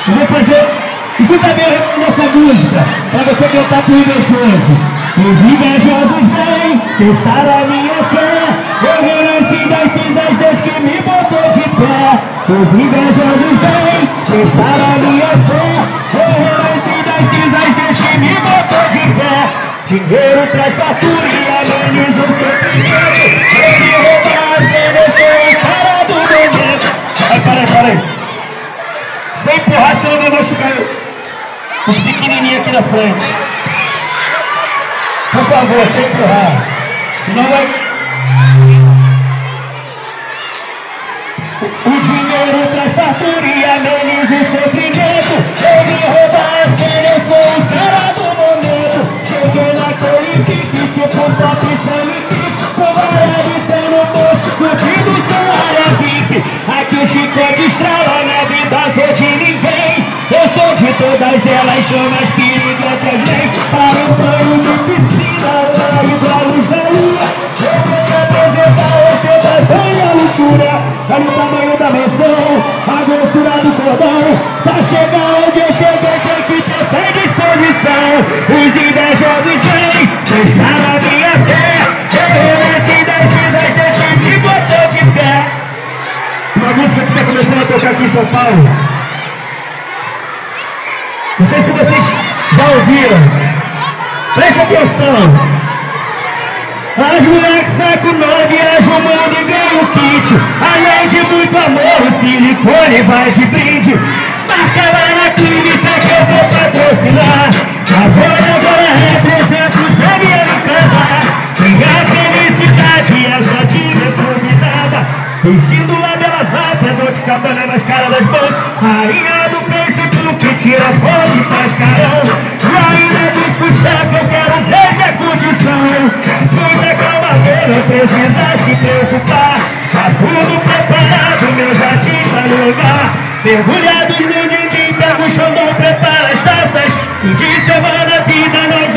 Eu vou fazer, escuta bem nossa música, pra você cantar com invejoso. Os invejosos vêm testar a minha fé, eu renasci das cinzas, Deus que me botou de pé. Os invejosos vêm testar a minha fé, eu renasci das cinzas, Deus que me botou de pé. Dinheiro traz fartura e ameniza o sofrimento, ele rouba as benesses, cara do momento. Para aí. Sem empurrar, senão vai machucar os pequenininhos aqui na frente. Por favor, sem empurrar. Senão vai... O dinheiro traz fartura e ameniza o sofrimento, ele rouba as benesses, sou o cara do momento. Cheguei naquele pique, tipo um top sanitico, com vara de céu no bolso, curtindo o celular VIP. Aqui o chicote estrala, na vida sou de ninguém. Eu sou de todas elas, sou mais perigosas, vem para o banho de piscina, para ir pra luz da lua. Eu vou apresentar você da velha loucura. Olha o tamanho da mansão, a grossura do cordão. Pra chegar onde eu cheguei, tem que ter fé e disposição. Os invejosos vêm testar a minha fé, eu renasci das cinzas, Deus que me botou de pé. Uma música que está começando a tocar aqui em São Paulo. Não sei se vocês já ouviram. Presta atenção. As moleques saco 9, as o mundo e ganha o kit. Além de muito amor, o silicone vai de brinde. Marca lá na clínica que eu vou patrocinar. Agora represento o sangue em casa. Tem a felicidade, a jardim convidada. Vestindo a belas altas, Dolce & Gabbana nas caras das mãos. Rainha do Facebook que tira foto e faz carão. Rainha do sucesso, eu quero ver minha condição. Muita calma, não precisa se preocupar. Tá tudo preparado, meu jardim tá no lugar. Mergulhados no ninguém, pega o chão, prepara as taças. Fim de semana, vida nós